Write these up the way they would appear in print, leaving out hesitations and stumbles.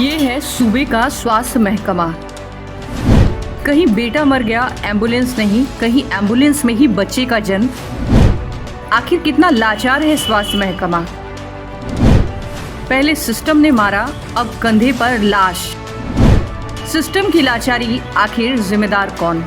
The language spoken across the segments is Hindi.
ये है सूबे का स्वास्थ्य महकमा। कहीं बेटा मर गया एम्बुलेंस नहीं, कहीं एम्बुलेंस में ही बच्चे का जन्म। आखिर कितना लाचार है स्वास्थ्य महकमा। पहले सिस्टम ने मारा, अब कंधे पर लाश। सिस्टम की लाचारी, आखिर जिम्मेदार कौन?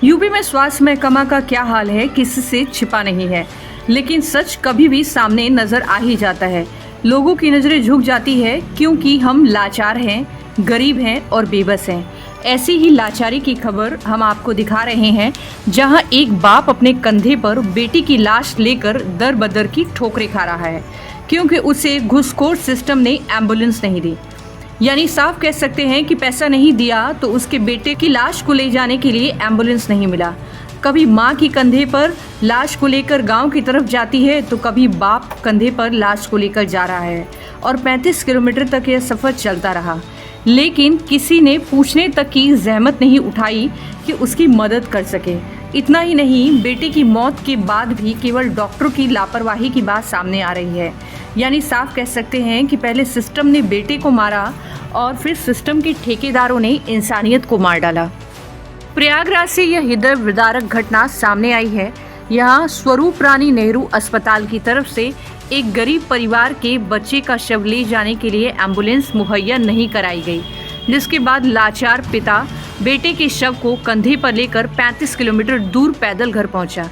यूपी में स्वास्थ्य महकमा का क्या हाल है किसी से छिपा नहीं है, लेकिन सच कभी भी सामने नजर आ ही जाता है। लोगों की नजरें झुक जाती है क्योंकि हम लाचार हैं, गरीब हैं और बेबस हैं। ऐसी ही लाचारी की खबर हम आपको दिखा रहे हैं, जहां एक बाप अपने कंधे पर बेटी की लाश लेकर दर बदर की ठोकरें खा रहा है क्योंकि उसे घुसखोर सिस्टम ने एम्बुलेंस नहीं दी। यानी साफ कह सकते हैं कि पैसा नहीं दिया तो उसके बेटे की लाश को ले जाने के लिए एम्बुलेंस नहीं मिला। कभी माँ की कंधे पर लाश को लेकर गांव की तरफ जाती है तो कभी बाप कंधे पर लाश को लेकर जा रहा है और 35 किलोमीटर तक यह सफ़र चलता रहा, लेकिन किसी ने पूछने तक की जहमत नहीं उठाई कि उसकी मदद कर सके। इतना ही नहीं, बेटे की मौत के बाद भी केवल डॉक्टरों की लापरवाही की बात सामने आ रही है। यानी साफ कह सकते हैं कि पहले सिस्टम ने बेटे को मारा और फिर सिस्टम के ठेकेदारों ने इंसानियत को मार डाला। प्रयागराज से यह हृदय विदारक घटना सामने आई है। यहाँ स्वरूप रानी नेहरू अस्पताल की तरफ से एक गरीब परिवार के बच्चे का शव ले जाने के लिए एम्बुलेंस मुहैया नहीं कराई गई, जिसके बाद लाचार पिता बेटे के शव को कंधे पर लेकर 35 किलोमीटर दूर पैदल घर पहुंचा।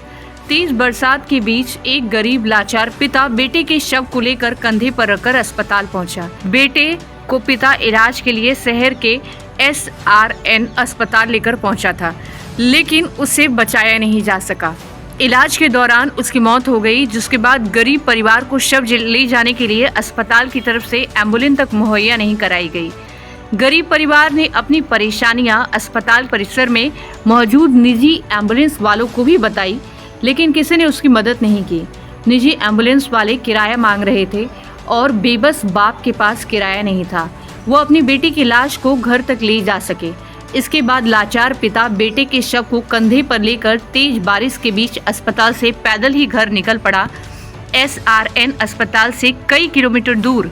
तेज बरसात के बीच एक गरीब लाचार पिता बेटे के शव को लेकर कंधे पर रखकर अस्पताल पहुंचा। बेटे को पिता इलाज के लिए शहर के SRN अस्पताल लेकर पहुंचा था, लेकिन उसे बचाया नहीं जा सका। इलाज के दौरान उसकी मौत हो गई, जिसके बाद गरीब परिवार को शव ले जाने के लिए अस्पताल की तरफ से एम्बुलेंस तक मुहैया नहीं कराई गई। गरीब परिवार ने अपनी परेशानियां अस्पताल परिसर में मौजूद निजी एम्बुलेंस वालों को भी बताई, लेकिन किसी ने उसकी मदद नहीं की। निजी एम्बुलेंस वाले किराया मांग रहे थे और बेबस बाप के पास किराया नहीं था, वो अपनी बेटी की लाश को घर तक ले जा सके। इसके बाद लाचार पिता बेटे के शव को कंधे पर लेकर तेज बारिश के बीच अस्पताल से पैदल ही घर निकल पड़ा। SRN अस्पताल से कई किलोमीटर दूर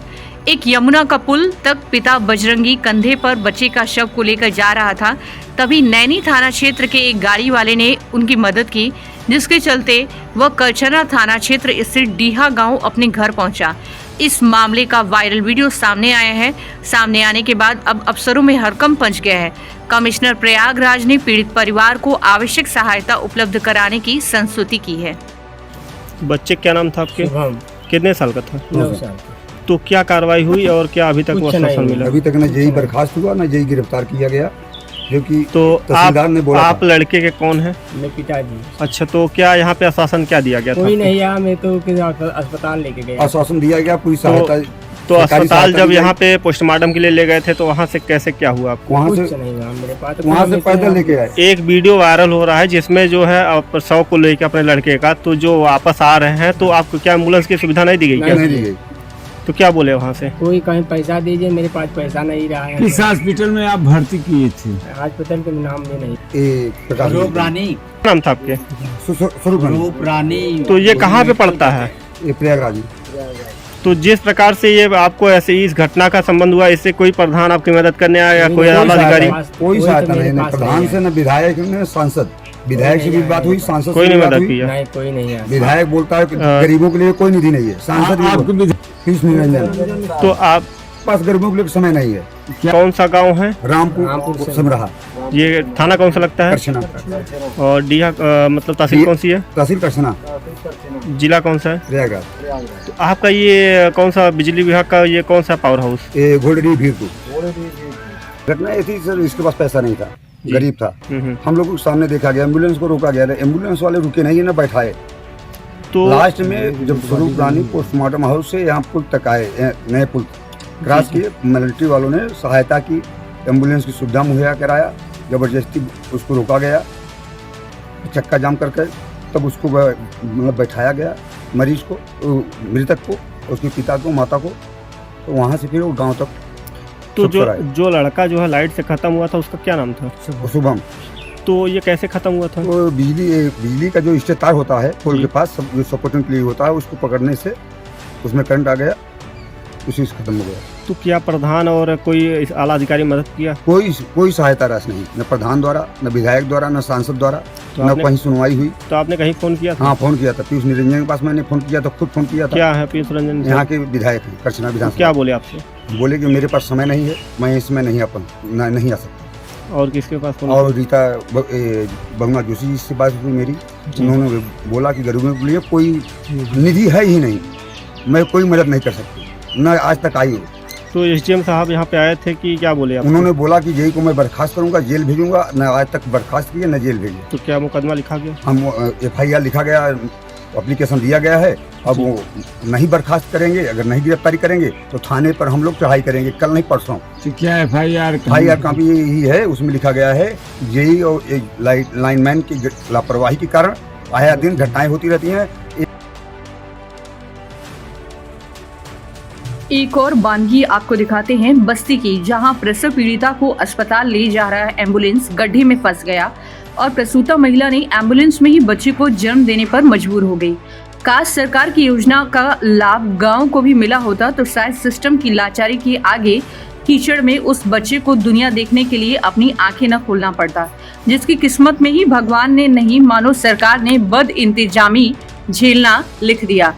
एक यमुना का पुल तक पिता बजरंगी कंधे पर बच्चे का शव को लेकर जा रहा था। तभी नैनी थाना क्षेत्र के एक गाड़ी वाले ने उनकी मदद की, जिसके चलते वह करछना थाना क्षेत्र स्थित डीहा गांव अपने घर पहुंचा। इस मामले का वायरल वीडियो सामने आया है। सामने आने के बाद अब अफसरों में हड़कंप मच गया है। कमिश्नर प्रयागराज ने पीड़ित परिवार को आवश्यक सहायता उपलब्ध कराने की संस्तुति की है। बच्चे क्या नाम था आपके? कितने साल का था? 9 साल। तो क्या कार्रवाई हुई और क्या अभी तक आश्वासन मिला? अभी तक न जेई बर्खास्त हुआ, न जेई गिरफ्तार किया गया, जो कि तो तहसीलदार ने बोला। आप लड़के के कौन है? मेरे पिताजी। अच्छा, तो क्या यहाँ पे आश्वासन क्या दिया गया था? कोई नहीं आया, मैं तो अस्पताल लेके गया। आश्वासन दिया गया, पूरी सहायता। तो अस्पताल जब यहाँ पे पोस्टमार्टम के लिए ले गए थे तो वहाँ से कैसे क्या हुआ आपको? वहाँ से नहीं हुआ मेरे पास, वहाँ से पैदल लेके आए। एक वीडियो वायरल हो रहा है जिसमें जो है आप शव को लेकर अपने लड़के का, तो जो वापस आ रहे हैं तो आपको क्या एम्बुलेंस की सुविधा नहीं दी गई क्या? नहीं दी गई। तो क्या बोले वहाँ से? कोई कहीं पैसा दीजिए, मेरे पास पैसा नहीं रहा है। किस हॉस्पिटल में आप भर्ती किए थे? हॉस्पिटल के नाम भी नहीं। स्वरूप रानी नाम था आपके? स्वरूप रानी। तो ये कहाँ पे पड़ता है? ये प्रयागराज। तो जिस प्रकार से ये आपको ऐसे इस घटना का संबंध हुआ, इससे कोई प्रधान आपकी मदद करने आया या कोई आला अधिकारी? कोई सहायता नहीं, न प्रधान से, न विधायक, न सांसद। विधायक से भी बात हुई, सांसद कोई से नहीं भी बात मदद हुई। किया? नहीं, कोई नहीं आया। विधायक बोलता है कि गरीबों के लिए कोई निधि नहीं है, सांसद भी फीस निरंजन। तो आप पास गरीबों के लिए समय नहीं है। कौन सा गांव है? रामपुर समराहा। ये थाना कौन सा लगता है? करछना। और डीहा मतलब तहसील कौन सी है? तहसील करछना। जिला कौन सा है? प्रयागराज। तो आपका ये कौन सा बिजली विभाग का ये कौन सा पावर हाउस? ये घोड़री भीरपुर। घटना ऐसी सर, इसके पास पैसा नहीं था, गरीब था। हम लोग सामने देखा गया, एम्बुलेंस को रोका गया, एम्बुलेंस वाले रुके नहीं, ना बैठाए। तो लास्ट में जब स्वरूप रानी पोस्टमार्टम हाउस से यहाँ पुल तक आए, नए पुल क्रॉस किए, मिलिट्री वालों ने सहायता की, एम्बुलेंस की सुविधा मुहैया कराया। जबरदस्ती उसको रोका गया, चक्का जाम करके, तब उसको मतलब बैठाया गया, मरीज को, मृतक को, उसके पिता को, माता को। तो वहाँ से फिर वो गाँव तक। तो जो लड़का जो है लाइट से खत्म हुआ था, उसका क्या नाम था? शुभम। तो ये कैसे खत्म हुआ था? वो बिजली का जो स्टेट तार होता है पोल के पास, सब जो सपोर्टिंग के लिए होता है, उसको पकड़ने से उसमें करंट आ गया, उसी से खत्म हो गया। तो क्या प्रधान और कोई आला अधिकारी मदद किया? कोई सहायता राशि नहीं, न प्रधान द्वारा, न विधायक द्वारा, न सांसद द्वारा, तो न आपने- कहीं सुनवाई हुई। तो आपने कहीं फोन किया था? हाँ, फोन किया था, पीयूष निरंजन के पास मैंने फोन किया था, खुद फोन किया था। क्या है पीयूष रंजन यहाँ के विधायक हैं, करछना तो विधानसभा। क्या बोले आपसे? बोले कि मेरे पास समय नहीं है, मैं इसमें नहीं आ सकता। और किसके पास फोन और रीता बहुना जोशी जी से बात हुई मेरी, उन्होंने बोला कि गरीबों के लिए कोई निधि है ही नहीं, मैं कोई मदद नहीं कर सकती, न आज तक आई हो। तो एसडीएम साहब यहाँ पे आए थे कि क्या बोले आप? उन्होंने बोला कि जेई को मैं बर्खास्त करूंगा, जेल भेजूंगा, न आज तक बर्खास्त किया न जेल भेजे। तो क्या मुकदमा लिखा गया? हम FIR लिखा गया, एप्लीकेशन दिया गया है। अब वो नहीं बर्खास्त करेंगे, अगर नहीं गिरफ्तारी करेंगे तो थाने पर हम लोग चढ़ाई करेंगे, कल नहीं परसों। तो क्या FIR कॉपी यही है, उसमें लिखा गया है जेई और लाइनमैन की लापरवाही के कारण आया दिन घटनाएं होती रहती हैं। एक और वानगी आपको दिखाते हैं बस्ती की, जहां प्रसव पीड़िता को अस्पताल ले जा रहा एम्बुलेंस गड्ढे में फंस गया और प्रसूता महिला ने एम्बुलेंस में ही बच्चे को जन्म देने पर मजबूर हो गई। काश सरकार की योजना का लाभ गांव को भी मिला होता तो शायद सिस्टम की लाचारी के आगे कीचड़ में उस बच्चे को दुनिया देखने के लिए अपनी आंखें न खोलना पड़ता, जिसकी किस्मत में ही भगवान ने नहीं मानो सरकार ने बद इंतजामी झेलना लिख दिया।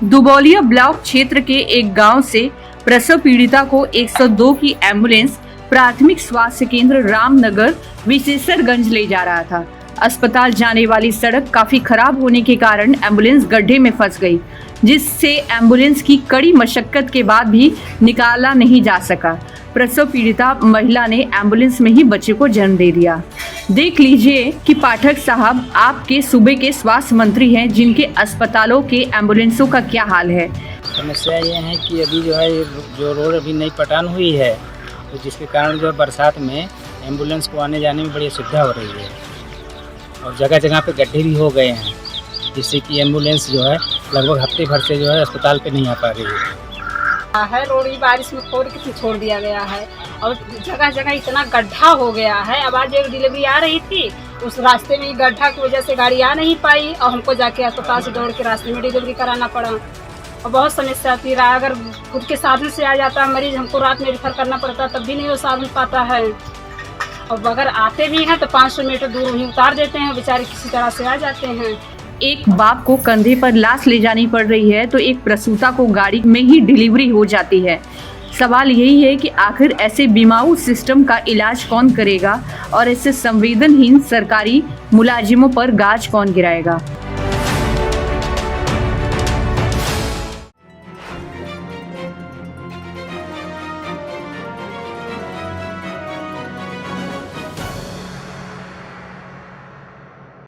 दुबौलिया ब्लॉक क्षेत्र के एक गांव से प्रसव पीड़िता को 102 की एम्बुलेंस प्राथमिक स्वास्थ्य केंद्र रामनगर विशेषरगंज ले जा रहा था। अस्पताल जाने वाली सड़क काफी खराब होने के कारण एम्बुलेंस गड्ढे में फंस गई, जिससे एम्बुलेंस की कड़ी मशक्कत के बाद भी निकाला नहीं जा सका। प्रसव पीड़िता महिला ने एम्बुलेंस में ही बच्चे को जन्म दे दिया। देख लीजिए कि पाठक साहब आपके सूबे के स्वास्थ्य मंत्री हैं, जिनके अस्पतालों के एम्बुलेंसों का क्या हाल है। समस्या ये है कि अभी जो है जो रोड अभी नई पटान हुई है, तो जिसके कारण जो है बरसात में एम्बुलेंस को आने जाने में बड़ी असुविधा हो रही है और जगह जगह पे गड्ढे भी हो गए हैं, जिससे कि एम्बुलेंस जो है लगभग हफ्ते भर से जो है अस्पताल पे नहीं आ पा रही है। रोड ही बारिश में खोद के छोड़ दिया गया है और जगह जगह इतना गड्ढा हो गया है। अब आज एक डिलीवरी आ रही थी, उस रास्ते में गड्ढा की वजह से गाड़ी आ नहीं पाई और हमको जाके अस्पताल से दौड़ के रास्ते में डिलीवरी कराना पड़ा और बहुत समस्या थी। अगर खुद के साधन से आ जाता मरीज, हमको रात में रेफर करना पड़ता, तब भी नहीं वो साधन पाता है। और अगर आते भी हैं तो 500 मीटर दूर वहीं उतार देते हैं, बेचारे किसी तरह से आ जाते हैं। एक बाप को कंधे पर लाश ले जानी पड़ रही है तो एक प्रसूता को गाड़ी में ही डिलीवरी हो जाती है। सवाल यही है कि आखिर ऐसे बिमाऊ सिस्टम का इलाज कौन करेगा और ऐसे संवेदनहीन सरकारी मुलाजिमों पर गाज कौन गिराएगा।